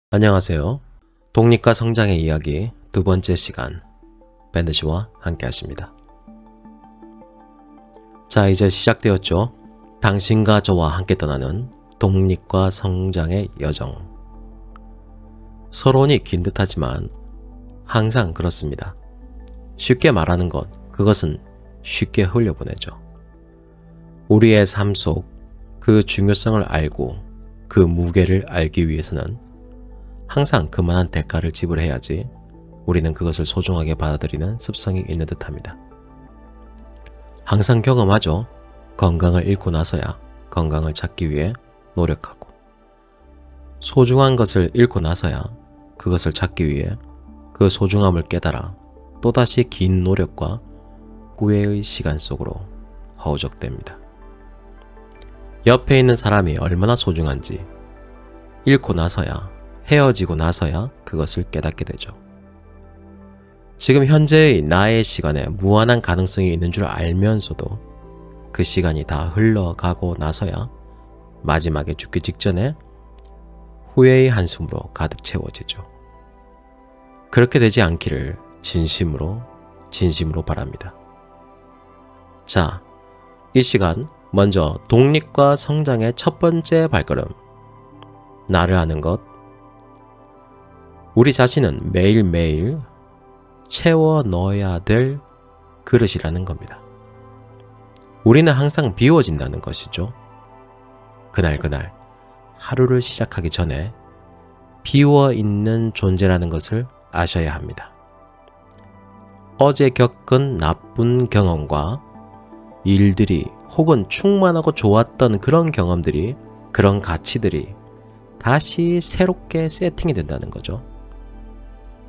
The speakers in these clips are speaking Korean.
안녕하세요. 독립과 성장의 이야기 두 번째 시간 밴드씨와 함께 하십니다. 자, 이제 시작되었죠. 당신과 저와 함께 떠나는 독립과 성장의 여정. 서론이 긴 듯하지만 항상 그렇습니다. 쉽게 말하는 것, 그것은 쉽게 흘려보내죠. 우리의 삶 속 그 중요성을 알고 그 무게를 알기 위해서는 항상 그만한 대가를 지불해야지 우리는 그것을 소중하게 받아들이는 습성이 있는 듯합니다. 항상 경험하죠. 건강을 잃고 나서야 건강을 찾기 위해 노력하고, 소중한 것을 잃고 나서야 그것을 찾기 위해 그 소중함을 깨달아 또다시 긴 노력과 후회의 시간 속으로 허우적댑니다. 옆에 있는 사람이 얼마나 소중한지 잃고 나서야, 헤어지고 나서야 그것을 깨닫게 되죠. 지금 현재의 나의 시간에 무한한 가능성이 있는 줄 알면서도 그 시간이 다 흘러가고 나서야 마지막에 죽기 직전에 후회의 한숨으로 가득 채워지죠. 그렇게 되지 않기를 진심으로 바랍니다. 자, 이 시간 먼저 독립과 성장의 첫 번째 발걸음, 나를 아는 것. 우리 자신은 매일매일 채워 넣어야 될 그릇이라는 겁니다. 우리는 항상 비워진다는 것이죠. 그날 하루를 시작하기 전에 비워 있는 존재라는 것을 아셔야 합니다. 어제 겪은 나쁜 경험과 일들이, 혹은 충만하고 좋았던 그런 경험들이, 그런 가치들이 다시 새롭게 세팅이 된다는 거죠.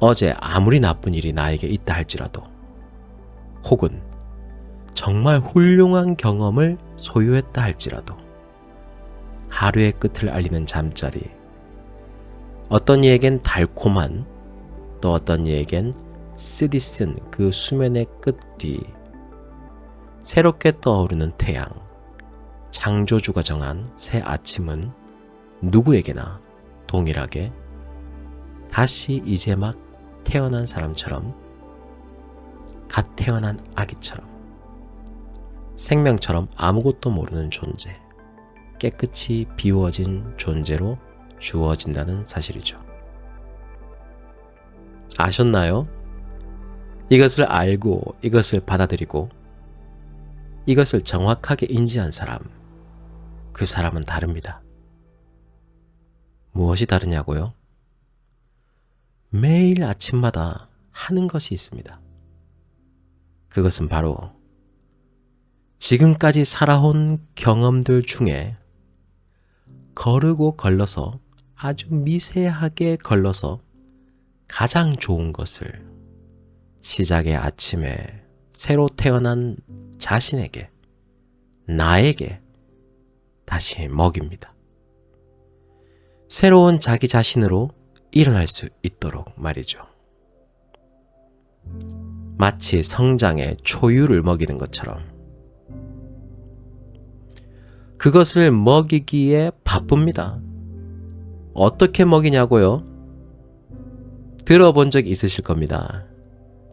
어제 아무리 나쁜 일이 나에게 있다 할지라도, 혹은 정말 훌륭한 경험을 소유했다 할지라도, 하루의 끝을 알리는 잠자리, 어떤 이에겐 달콤한, 또 어떤 이에겐 쓰디쓴 그 수면의 끝 뒤 새롭게 떠오르는 태양, 창조주가 정한 새 아침은 누구에게나 동일하게 다시 이제 막 태어난 사람처럼, 갓 태어난 아기처럼, 생명처럼 아무것도 모르는 존재, 깨끗이 비워진 존재로 주어진다는 사실이죠. 아셨나요? 이것을 알고, 이것을 받아들이고, 이것을 정확하게 인지한 사람, 그 사람은 다릅니다. 무엇이 다르냐고요? 매일 아침마다 하는 것이 있습니다. 그것은 바로 지금까지 살아온 경험들 중에 거르고 걸러서, 아주 미세하게 걸러서 가장 좋은 것을 시작의 아침에 새로 태어난 자신에게, 나에게 다시 먹입니다. 새로운 자기 자신으로 일어날 수 있도록 말이죠. 마치 성장의 초유를 먹이는 것처럼 그것을 먹이기에 바쁩니다. 어떻게 먹이냐고요? 들어본 적 있으실 겁니다.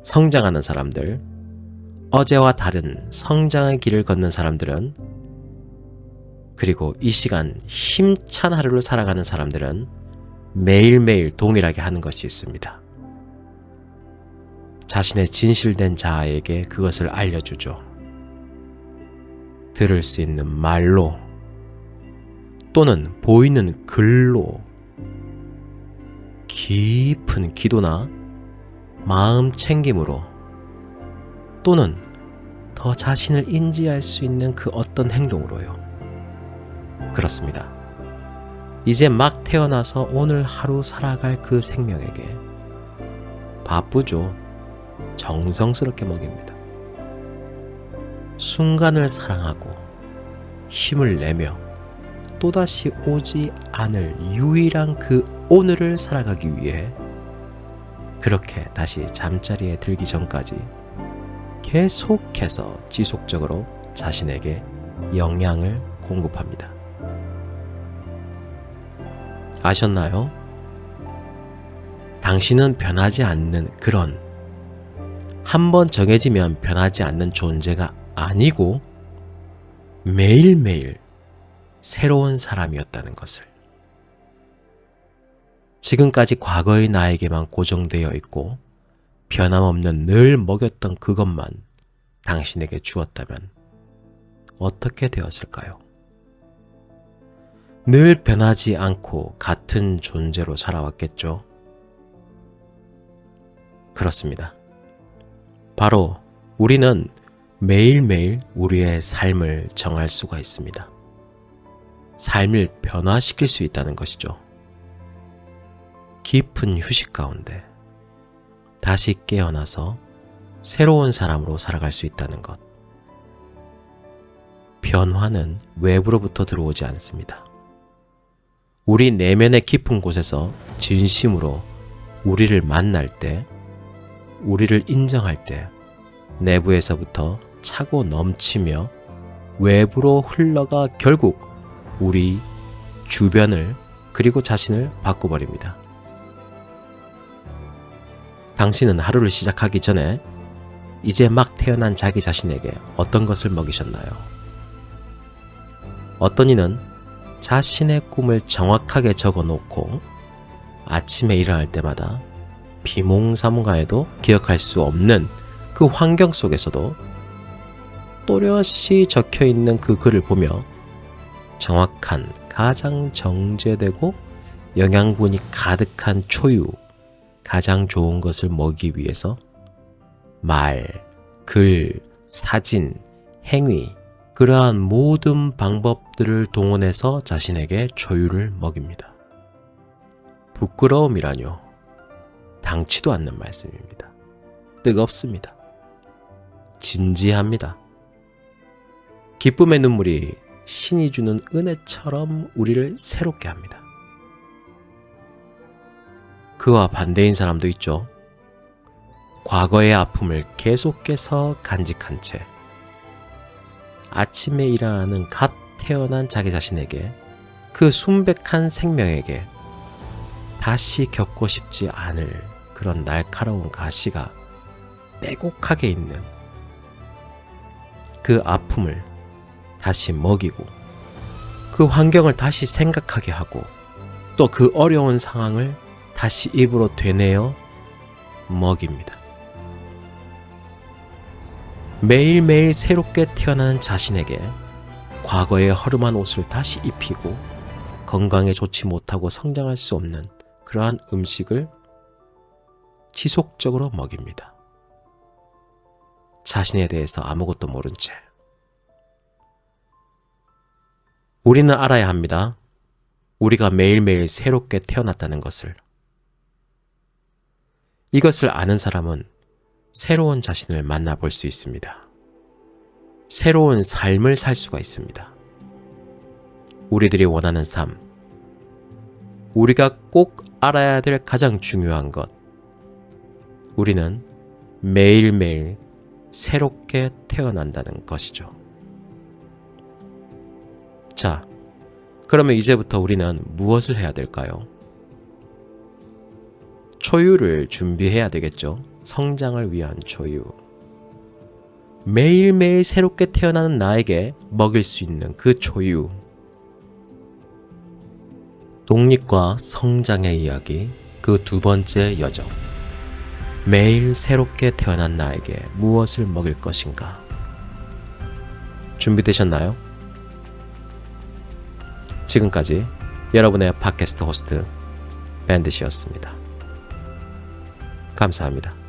성장하는 사람들, 어제와 다른 성장의 길을 걷는 사람들은, 그리고 이 시간 힘찬 하루를 살아가는 사람들은 매일매일 동일하게 하는 것이 있습니다. 자신의 진실된 자아에게 그것을 알려주죠. 들을 수 있는 말로, 또는 보이는 글로, 깊은 기도나 마음 챙김으로, 또는 더 자신을 인지할 수 있는 그 어떤 행동으로요. 그렇습니다. 이제 막 태어나서 오늘 하루 살아갈 그 생명에게 바쁘죠. 정성스럽게 먹입니다. 순간을 사랑하고 힘을 내며 또다시 오지 않을 유일한 그 오늘을 살아가기 위해 그렇게 다시 잠자리에 들기 전까지 계속해서 지속적으로 자신에게 영양을 공급합니다. 아셨나요? 당신은 변하지 않는 그런, 한번 정해지면 변하지 않는 존재가 아니고 매일매일 새로운 사람이었다는 것을. 지금까지 과거의 나에게만 고정되어 있고 변함없는 늘 먹였던 그것만 당신에게 주었다면 어떻게 되었을까요? 늘 변하지 않고 같은 존재로 살아왔겠죠? 그렇습니다. 바로 우리는 매일매일 우리의 삶을 정할 수가 있습니다. 삶을 변화시킬 수 있다는 것이죠. 깊은 휴식 가운데 다시 깨어나서 새로운 사람으로 살아갈 수 있다는 것. 변화는 외부로부터 들어오지 않습니다. 우리 내면의 깊은 곳에서 진심으로 우리를 만날 때, 우리를 인정할 때 내부에서부터 차고 넘치며 외부로 흘러가 결국 우리 주변을 그리고 자신을 바꿔버립니다. 당신은 하루를 시작하기 전에 이제 막 태어난 자기 자신에게 어떤 것을 먹이셨나요? 어떤 이는 자신의 꿈을 정확하게 적어놓고 아침에 일어날 때마다 비몽사몽하여도 기억할 수 없는 그 환경 속에서도 또렷이 적혀있는 그 글을 보며 정확한, 가장 정제되고 영양분이 가득한 초유, 가장 좋은 것을 먹이기 위해서 말, 글, 사진, 행위, 그러한 모든 방법들을 동원해서 자신에게 초유를 먹입니다. 부끄러움이라뇨. 당치도 않는 말씀입니다. 뜨겁습니다. 진지합니다. 기쁨의 눈물이 신이 주는 은혜처럼 우리를 새롭게 합니다. 그와 반대인 사람도 있죠. 과거의 아픔을 계속해서 간직한 채 아침에 일어나는 갓 태어난 자기 자신에게, 그 순백한 생명에게 다시 겪고 싶지 않을 그런 날카로운 가시가 빼곡하게 있는 그 아픔을 다시 먹이고, 그 환경을 다시 생각하게 하고, 또 그 어려운 상황을 다시 입으로 되뇌어 먹입니다. 매일매일 새롭게 태어나는 자신에게 과거의 허름한 옷을 다시 입히고 건강에 좋지 못하고 성장할 수 없는 그러한 음식을 지속적으로 먹입니다. 자신에 대해서 아무것도 모른 채. 우리는 알아야 합니다. 우리가 매일매일 새롭게 태어났다는 것을. 이것을 아는 사람은 새로운 자신을 만나볼 수 있습니다. 새로운 삶을 살 수가 있습니다. 우리들이 원하는 삶, 우리가 꼭 알아야 될 가장 중요한 것, 우리는 매일매일 새롭게 태어난다는 것이죠. 자, 그러면 이제부터 우리는 무엇을 해야 될까요? 초유를 준비해야 되겠죠. 성장을 위한 초유. 매일매일 새롭게 태어나는 나에게 먹일 수 있는 그 초유. 독립과 성장의 이야기, 그 두 번째 여정. 매일 새롭게 태어난 나에게 무엇을 먹일 것인가? 준비되셨나요? 지금까지 여러분의 팟캐스트 호스트 밴드시였습니다. 감사합니다.